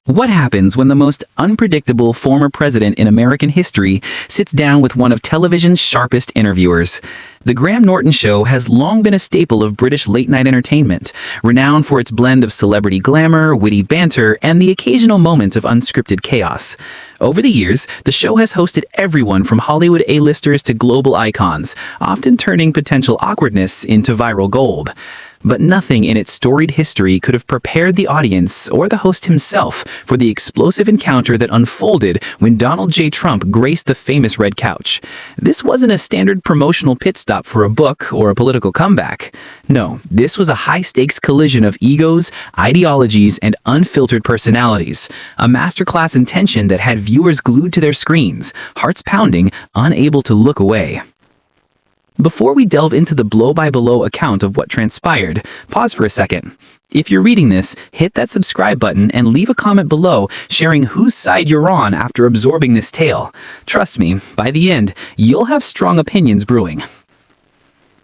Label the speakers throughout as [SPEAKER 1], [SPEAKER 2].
[SPEAKER 1] What happens when the most unpredictable former president in American history sits down with one of television's sharpest interviewers? The Graham Norton Show has long been a staple of British late-night entertainment, renowned for its blend of celebrity glamour, witty banter, and the occasional moments of unscripted chaos. Over the years, the show has hosted everyone from Hollywood A-listers to global icons, often turning potential awkwardness into viral gold. But nothing in its storied history could have prepared the audience or the host himself for the explosive encounter that unfolded when Donald J. Trump graced the famous red couch. This wasn't a standard promotional pit stop for a book or a political comeback. No, this was a high-stakes collision of egos, ideologies, and unfiltered personalities. A masterclass in tension that had viewers glued to their screens, hearts pounding, unable to look away. Before we delve into the blow-by-blow account of what transpired, pause for a second. If you're reading this, hit that subscribe button and leave a comment below sharing whose side you're on after absorbing this tale. Trust me, by the end, you'll have strong opinions brewing.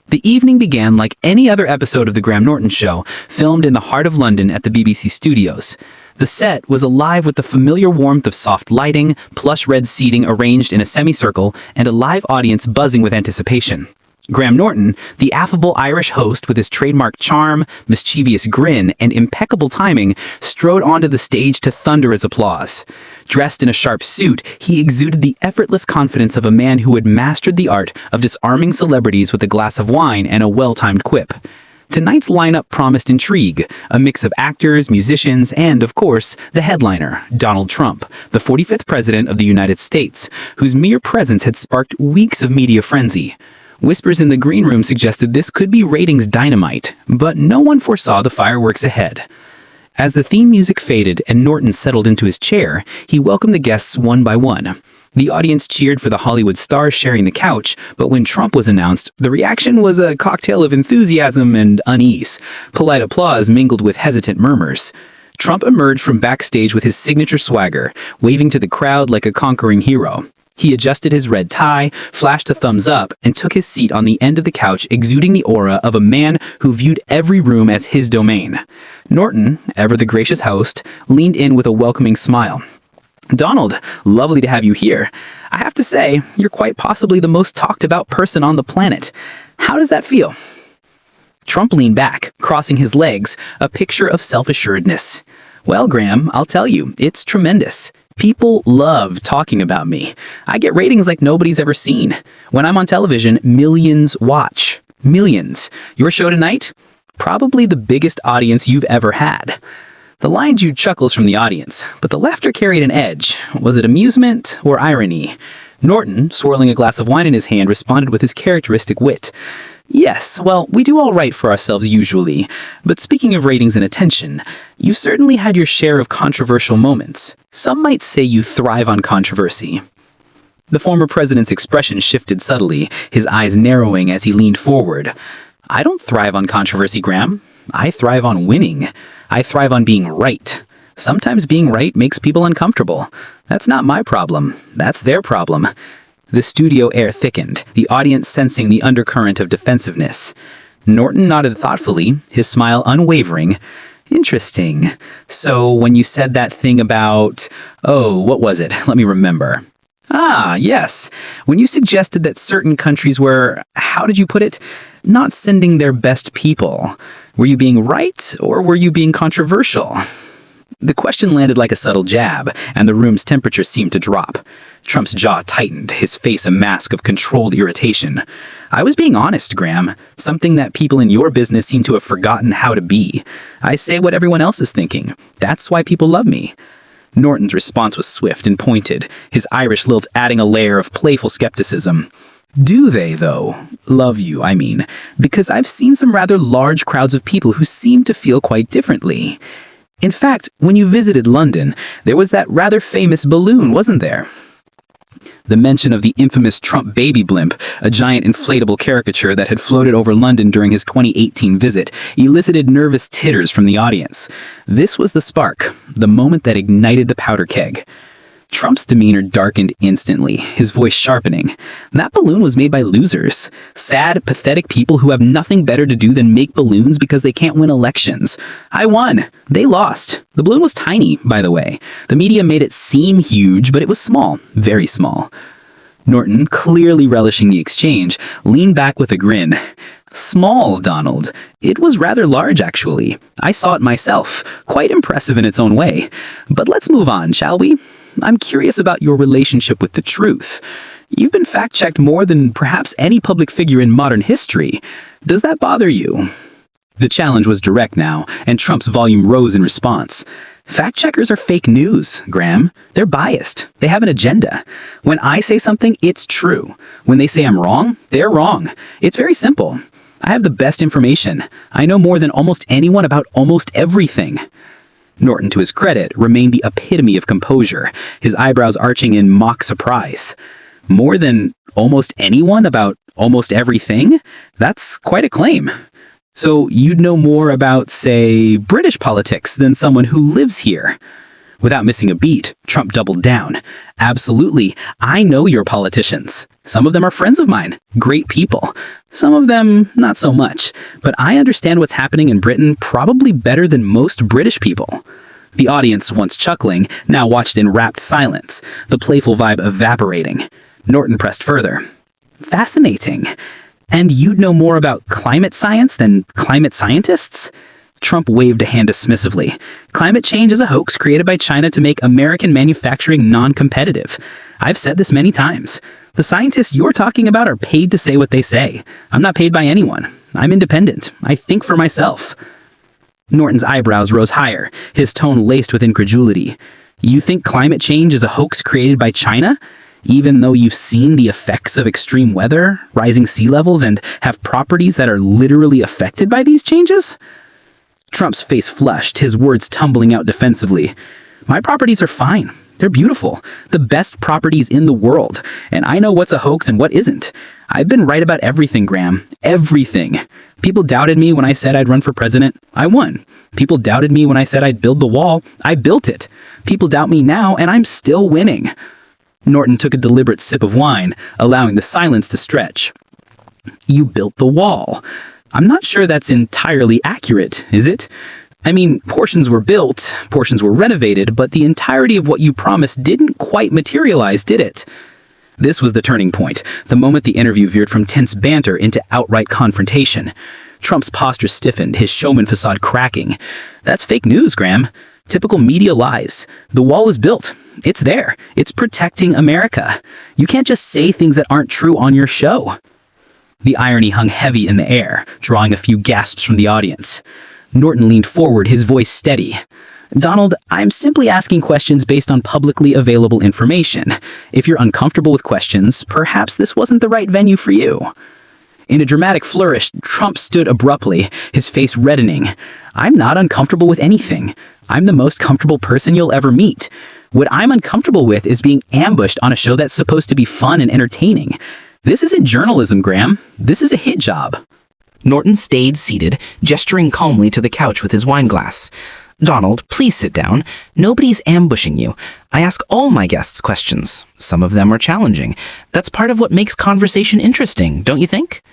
[SPEAKER 1] The evening began like any other episode of The Graham Norton Show, filmed in the heart of London at the BBC studios. The set was alive with the familiar warmth of soft lighting, plush red seating arranged in a semicircle, and a live audience buzzing with anticipation. Graham Norton, the affable Irish host with his trademark charm, mischievous grin, and impeccable timing, strode onto the stage to thunder his applause. Dressed in a sharp suit, he exuded the effortless confidence of a man who had mastered the art of disarming celebrities with a glass of wine and a well-timed quip. Tonight's lineup promised intrigue, a mix of actors, musicians, and, of course, the headliner, Donald Trump, the 45th President of the United States, whose mere presence had sparked weeks of media frenzy. Whispers in the green room suggested this could be ratings dynamite, but no one foresaw the fireworks ahead. As the theme music faded and Norton settled into his chair, he welcomed the guests one by one. The audience cheered for the Hollywood stars sharing the couch, but when Trump was announced, the reaction was a cocktail of enthusiasm and unease. Polite applause mingled with hesitant murmurs. Trump emerged from backstage with his signature swagger, waving to the crowd like a conquering hero. He adjusted his red tie, flashed a thumbs up, and took his seat on the end of the couch, exuding the aura of a man who viewed every room as his domain. Norton, ever the gracious host, leaned in with a welcoming smile. "Donald, lovely to have you here. I have to say, you're quite possibly the most talked about person on the planet. How does that feel?" Trump leaned back, crossing his legs, a picture of self-assuredness. "Well, Graham, I'll tell you, it's tremendous. People love talking about me. I get ratings like nobody's ever seen. When I'm on television, millions watch. Millions. Your show tonight? Probably the biggest audience you've ever had." The Lion Jude chuckles from the audience, but the laughter carried an edge. Was it amusement or irony? Norton, swirling a glass of wine in his hand, responded with his characteristic wit. "Yes, well, we do all right for ourselves usually. But speaking of ratings and attention, you've certainly had your share of controversial moments. Some might say you thrive on controversy." The former president's expression shifted subtly, his eyes narrowing as he leaned forward. "I don't thrive on controversy, Graham. I thrive on winning. I thrive on being right. Sometimes being right makes people uncomfortable. That's not my problem. That's their problem." The studio air thickened, the audience sensing the undercurrent of defensiveness. Norton nodded thoughtfully, his smile unwavering. "Interesting. So when you said that thing about... what was it? Let me remember. Ah, yes. When you suggested that certain countries were, how did you put it, not sending their best people. Were you being right, or were you being controversial?" The question landed like a subtle jab, and the room's temperature seemed to drop. Trump's jaw tightened, his face a mask of controlled irritation. "I was being honest, Graham. Something that people in your business seem to have forgotten how to be. I say what everyone else is thinking. That's why people love me." Norton's response was swift and pointed, his Irish lilt adding a layer of playful skepticism. "Do they, though? Love you, I mean. Because I've seen some rather large crowds of people who seem to feel quite differently. In fact, when you visited London, there was that rather famous balloon, wasn't there?" The mention of the infamous Trump baby blimp, a giant inflatable caricature that had floated over London during his 2018 visit, elicited nervous titters from the audience. This was the spark, the moment that ignited the powder keg. Trump's demeanor darkened instantly, his voice sharpening. That balloon was made by losers. Sad, pathetic people who have nothing better to do than make balloons because they can't win elections. I won. They lost. The balloon was tiny, by the way. The media made it seem huge, but it was small. Very small. Norton, clearly relishing the exchange, leaned back with a grin. Small, Donald. It was rather large, actually. I saw it myself. Quite impressive in its own way. But let's move on, shall we? I'm curious about your relationship with the truth. You've been fact-checked more than perhaps any public figure in modern history. Does that bother you? The challenge was direct now, and Trump's volume rose in response. Fact-checkers are fake news, Graham. They're biased. They have an agenda. When I say something, it's true. When they say I'm wrong, they're wrong. It's very simple. I have the best information. I know more than almost anyone about almost everything. Norton, to his credit, remained the epitome of composure, his eyebrows arching in mock surprise. More than almost anyone about almost everything? That's quite a claim. So you'd know more about, say, British politics than someone who lives here. Without missing a beat, Trump doubled down. Absolutely, I know your politicians. Some of them are friends of mine, great people. Some of them, not so much. But I understand what's happening in Britain probably better than most British people. The audience, once chuckling, now watched in rapt silence, the playful vibe evaporating. Norton pressed further. Fascinating. And you'd know more about climate science than climate scientists? Trump waved a hand dismissively. Climate change is a hoax created by China to make American manufacturing non-competitive. I've said this many times. The scientists you're talking about are paid to say what they say. I'm not paid by anyone. I'm independent. I think for myself. Norton's eyebrows rose higher, his tone laced with incredulity. You think climate change is a hoax created by China? Even though you've seen the effects of extreme weather, rising sea levels, and have properties that are literally affected by these changes? Trump's face flushed, his words tumbling out defensively. My properties are fine. They're beautiful. The best properties in the world. And I know what's a hoax and what isn't. I've been right about everything, Graham. Everything. People doubted me when I said I'd run for president. I won. People doubted me when I said I'd build the wall. I built it. People doubt me now, and I'm still winning. Norton took a deliberate sip of wine, allowing the silence to stretch. You built the wall. I'm not sure that's entirely accurate, is it? I mean, portions were built, portions were renovated, but the entirety of what you promised didn't quite materialize, did it? This was the turning point, the moment the interview veered from tense banter into outright confrontation. Trump's posture stiffened, his showman facade cracking. That's fake news, Graham. Typical media lies. The wall is built. It's there. It's protecting America. You can't just say things that aren't true on your show. The irony hung heavy in the air, drawing a few gasps from the audience. Norton leaned forward, his voice steady. Donald, I'm simply asking questions based on publicly available information. If you're uncomfortable with questions, perhaps this wasn't the right venue for you. In a dramatic flourish, Trump stood abruptly, his face reddening. I'm not uncomfortable with anything. I'm the most comfortable person you'll ever meet. What I'm uncomfortable with is being ambushed on a show that's supposed to be fun and entertaining. This isn't journalism, Graham. This is a hit job.
[SPEAKER 2] Norton stayed seated, gesturing calmly to the couch with his wine glass. Donald, please sit down. Nobody's ambushing you. I ask all my guests questions. Some of them are challenging. That's part of what makes conversation interesting, don't you think?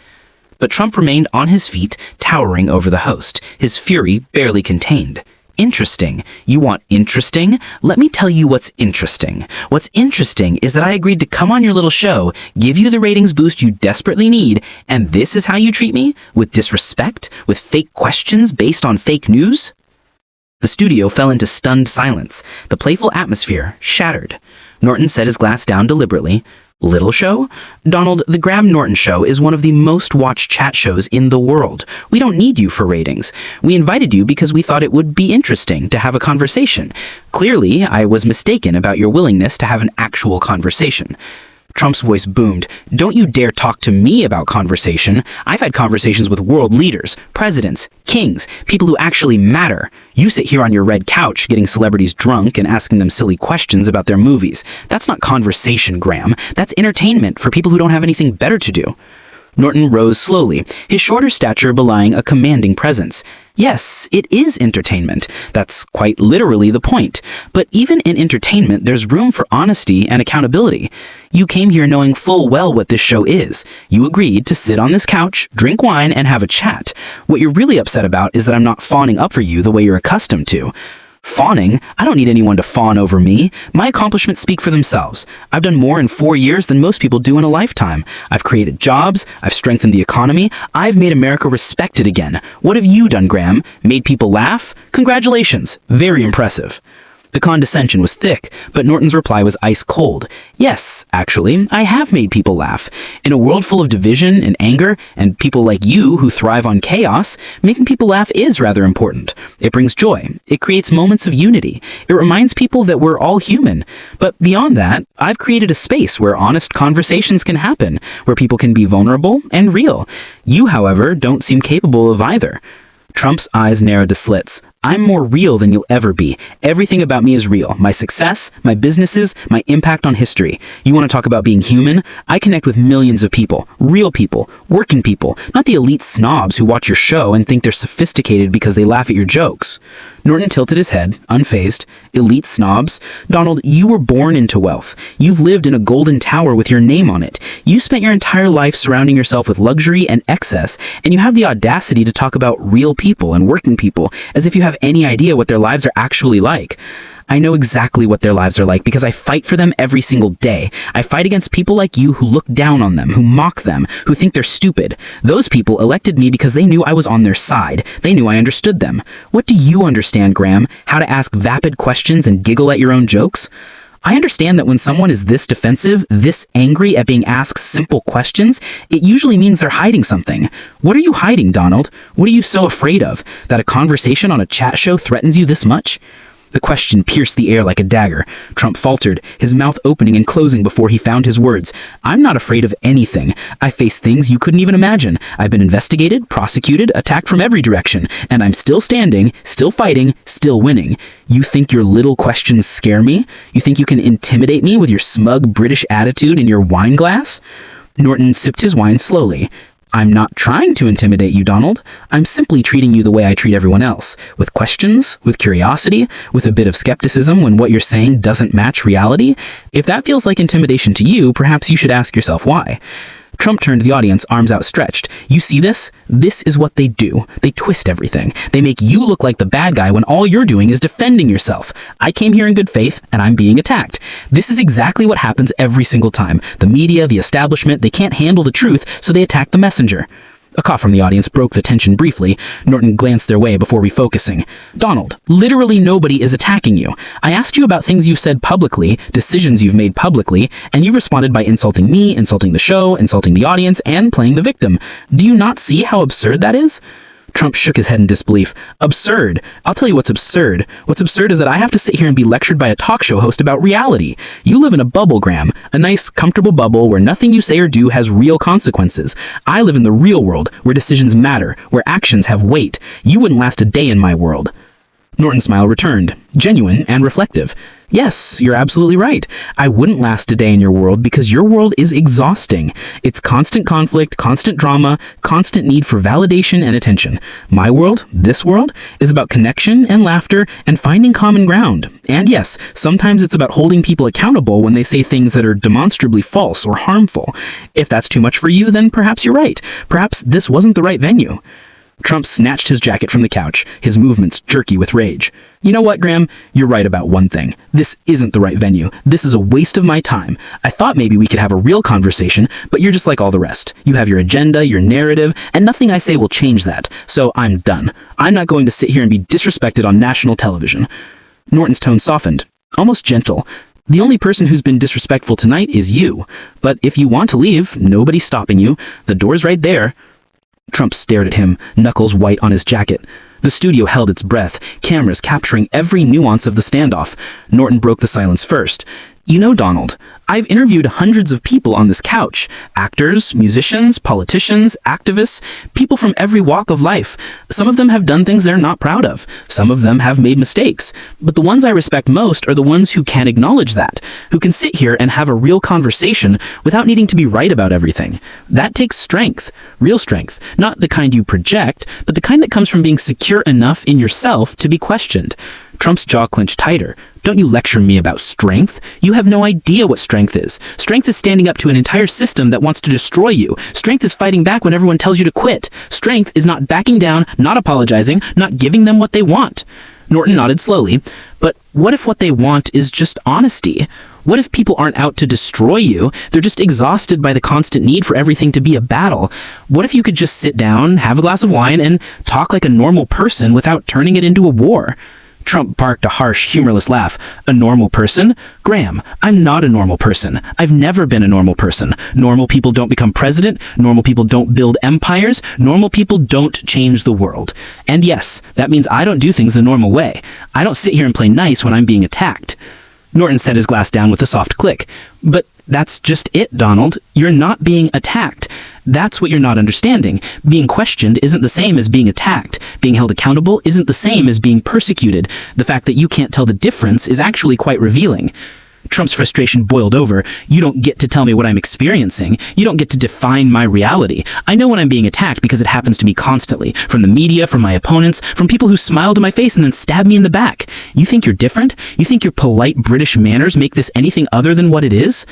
[SPEAKER 2] But Trump remained on his feet, towering over the host, his fury barely contained. Interesting. You want interesting? Let me tell you what's interesting. What's interesting is that I agreed to come on your little show, give you the ratings boost you desperately need, and this is how you treat me? With disrespect? With fake questions based on fake news? The studio fell into stunned silence. The playful atmosphere shattered. Norton set his glass down deliberately. Little show? Donald, the Graham Norton Show is one of the most watched chat shows in the world. We don't need you for ratings. We invited you because we thought it would be interesting to have a conversation. Clearly, I was mistaken about your willingness to have an actual conversation. Trump's voice boomed. Don't you dare talk to me about conversation. I've had conversations with world leaders, presidents, kings, people who actually matter. You sit here on your red couch getting celebrities drunk and asking them silly questions about their movies. That's not conversation, Graham. That's entertainment for people who don't have anything better to do. Norton rose slowly, his shorter stature belying a commanding presence. Yes, it is entertainment. That's quite literally the point. But even in entertainment, there's room for honesty and accountability. You came here knowing full well what this show is. You agreed to sit on this couch, drink wine, and have a chat. What you're really upset about is that I'm not fawning up for you the way you're accustomed to. Fawning? I don't need anyone to fawn over me. My accomplishments speak for themselves. I've done more in 4 years than most people do in a lifetime. I've created jobs. I've strengthened the economy. I've made America respected again. What have you done, Graham? Made people laugh? Congratulations. Very impressive. The condescension was thick, but Norton's reply was ice cold. Yes, actually, I have made people laugh. In a world full of division and anger, and people like you who thrive on chaos, making people laugh is rather important. It brings joy. It creates moments of unity. It reminds people that we're all human. But beyond that, I've created a space where honest conversations can happen, where people can be vulnerable and real. You, however, don't seem capable of either. Trump's eyes narrowed to slits. I'm more real than you'll ever be. Everything about me is real. My success, my businesses, my impact on history. You want to talk about being human? I connect with millions of people. Real people. Working people. Not the elite snobs who watch your show and think they're sophisticated because they laugh at your jokes. Norton tilted his head, unfazed. Elite snobs? Donald, you were born into wealth. You've lived in a golden tower with your name on it. You spent your entire life surrounding yourself with luxury and excess, and you have the audacity to talk about real people and working people as if you have any idea what their lives are actually like. I know exactly what their lives are like because I fight for them every single day. I fight against people like you who look down on them, who mock them, who think they're stupid. Those people elected me because they knew I was on their side. They knew I understood them. What do you understand, Graham? How to ask vapid questions and giggle at your own jokes? I understand that when someone is this defensive, this angry at being asked simple questions, it usually means they're hiding something. What are you hiding, Donald? What are you so afraid of? That a conversation on a chat show threatens you this much? The question pierced the air like a dagger. Trump faltered, his mouth opening and closing before he found his words. I'm not afraid of anything. I face things you couldn't even imagine. I've been investigated, prosecuted, attacked from every direction, and I'm still standing, still fighting, still winning. You think your little questions scare me? You think you can intimidate me with your smug British attitude and your wine glass? Norton sipped his wine slowly. I'm not trying to intimidate you, Donald. I'm simply treating you the way I treat everyone else, with questions, with curiosity, with a bit of skepticism when what you're saying doesn't match reality. If that feels like intimidation to you, perhaps you should ask yourself why. Trump turned to the audience, arms outstretched. You see this? This is what they do. They twist everything. They make you look like the bad guy when all you're doing is defending yourself. I came here in good faith, and I'm being attacked. This is exactly what happens every single time. The media, the establishment, they can't handle the truth, so they attack the messenger. A cough from the audience broke the tension briefly. Norton glanced their way before refocusing. Donald, literally nobody is attacking you. I asked you about things you've said publicly, decisions you've made publicly, and you've responded by insulting me, insulting the show, insulting the audience, and playing the victim. Do you not see how absurd that is? Trump shook his head in disbelief. Absurd? I'll tell you what's absurd. What's absurd is that I have to sit here and be lectured by a talk show host about reality. You live in a bubble, Graham. A nice, comfortable bubble where nothing you say or do has real consequences. I live in the real world, where decisions matter, where actions have weight. You wouldn't last a day in my world. Norton's smile returned, genuine and reflective. Yes, you're absolutely right. I wouldn't last a day in your world because your world is exhausting. It's constant conflict, constant drama, constant need for validation and attention. My world, this world, is about connection and laughter and finding common ground. And yes, sometimes it's about holding people accountable when they say things that are demonstrably false or harmful. If that's too much for you, then perhaps you're right. Perhaps this wasn't the right venue. Trump snatched his jacket from the couch, his movements jerky with rage. You know what, Graham? You're right about one thing. This isn't the right venue. This is a waste of my time. I thought maybe we could have a real conversation, but you're just like all the rest. You have your agenda, your narrative, and nothing I say will change that. So I'm done. I'm not going to sit here and be disrespected on national television. Norton's tone softened, almost gentle. The only person who's been disrespectful tonight is you. But if you want to leave, nobody's stopping you. The door's right there. Trump stared at him, knuckles white on his jacket. The studio held its breath, cameras capturing every nuance of the standoff. Norton broke the silence first. You know, Donald, I've interviewed hundreds of people on this couch. Actors, musicians, politicians, activists, people from every walk of life. Some of them have done things they're not proud of. Some of them have made mistakes. But the ones I respect most are the ones who can acknowledge that, who can sit here and have a real conversation without needing to be right about everything. That takes strength, real strength, not the kind you project, but the kind that comes from being secure enough in yourself to be questioned. Trump's jaw clenched tighter. Don't you lecture me about strength. You have no idea what strength is. Strength is standing up to an entire system that wants to destroy you. Strength is fighting back when everyone tells you to quit. Strength is not backing down, not apologizing, not giving them what they want. Norton nodded slowly. But what if what they want is just honesty? What if people aren't out to destroy you? They're just exhausted by the constant need for everything to be a battle. What if you could just sit down, have a glass of wine, and talk like a normal person without turning it into a war? Trump barked a harsh, humorless laugh. A normal person? Graham, I'm not a normal person. I've never been a normal person. Normal people don't become president. Normal people don't build empires. Normal people don't change the world. And yes, that means I don't do things the normal way. I don't sit here and play nice when I'm being attacked. Norton set his glass down with a soft click. But that's just it, Donald. You're not being attacked. That's what you're not understanding. Being questioned isn't the same as being attacked. Being held accountable isn't the same as being persecuted. The fact that you can't tell the difference is actually quite revealing. Trump's frustration boiled over. You don't get to tell me what I'm experiencing. You don't get to define my reality. I know when I'm being attacked because it happens to me constantly. From the media, from my opponents, from people who smile to my face and then stab me in the back. You think you're different? You think your polite British manners make this anything other than what it is?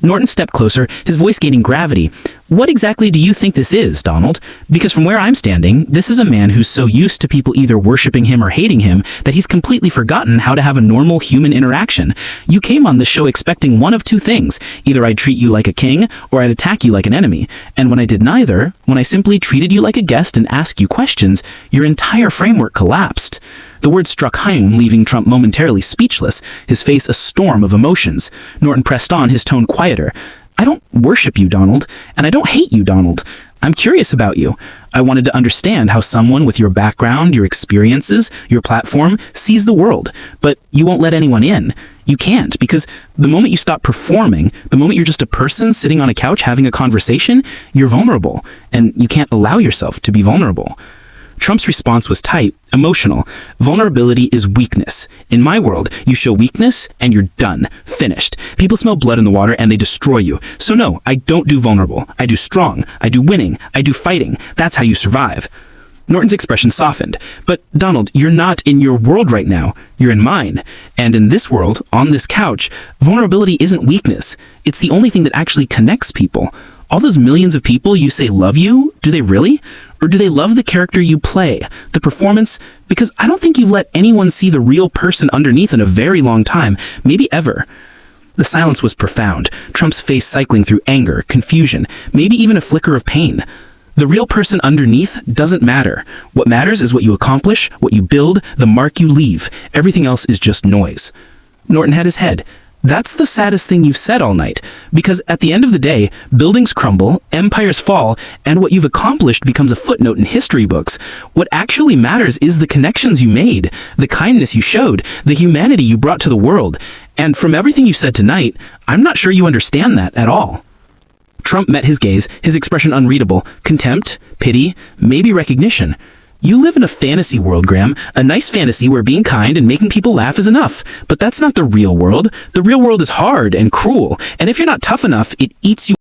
[SPEAKER 2] Norton stepped closer, his voice gaining gravity. What exactly do you think this is, Donald? Because from where I'm standing, this is a man who's so used to people either worshipping him or hating him that he's completely forgotten how to have a normal human interaction. You came on this show expecting one of two things. Either I'd treat you like a king, or I'd attack you like an enemy. And when I did neither, when I simply treated you like a guest and asked you questions, your entire framework collapsed. The words struck home, leaving Trump momentarily speechless, his face a storm of emotions. Norton pressed on, his tone quieter. I don't worship you, Donald, and I don't hate you, Donald. I'm curious about you. I wanted to understand how someone with your background, your experiences, your platform sees the world, but you won't let anyone in. You can't, because the moment you stop performing, the moment you're just a person sitting on a couch having a conversation, you're vulnerable, and you can't allow yourself to be vulnerable. Trump's response was tight, emotional. Vulnerability is weakness. In my world, you show weakness and you're done. Finished. People smell blood in the water and they destroy you. So no, I don't do vulnerable. I do strong. I do winning. I do fighting. That's how you survive. Norton's expression softened. But, Donald, you're not in your world right now. You're in mine. And in this world, on this couch, vulnerability isn't weakness. It's the only thing that actually connects people. All those millions of people you say love you, do they really? Or do they love the character you play, the performance? Because I don't think you've let anyone see the real person underneath in a very long time, maybe ever. The silence was profound, Trump's face cycling through anger, confusion, maybe even a flicker of pain. The real person underneath doesn't matter. What matters is what you accomplish, what you build, the mark you leave. Everything else is just noise. Norton had his head. That's the saddest thing you've said all night, because at the end of the day, buildings crumble, empires fall, and what you've accomplished becomes a footnote in history books. What actually matters is the connections you made, the kindness you showed, the humanity you brought to the world. And from everything you said tonight, I'm not sure you understand that at all. Trump met his gaze, his expression unreadable. Contempt, pity, maybe recognition. You live in a fantasy world, Graham. A nice fantasy where being kind and making people laugh is enough. But that's not the real world. The real world is hard and cruel. And if you're not tough enough, it eats you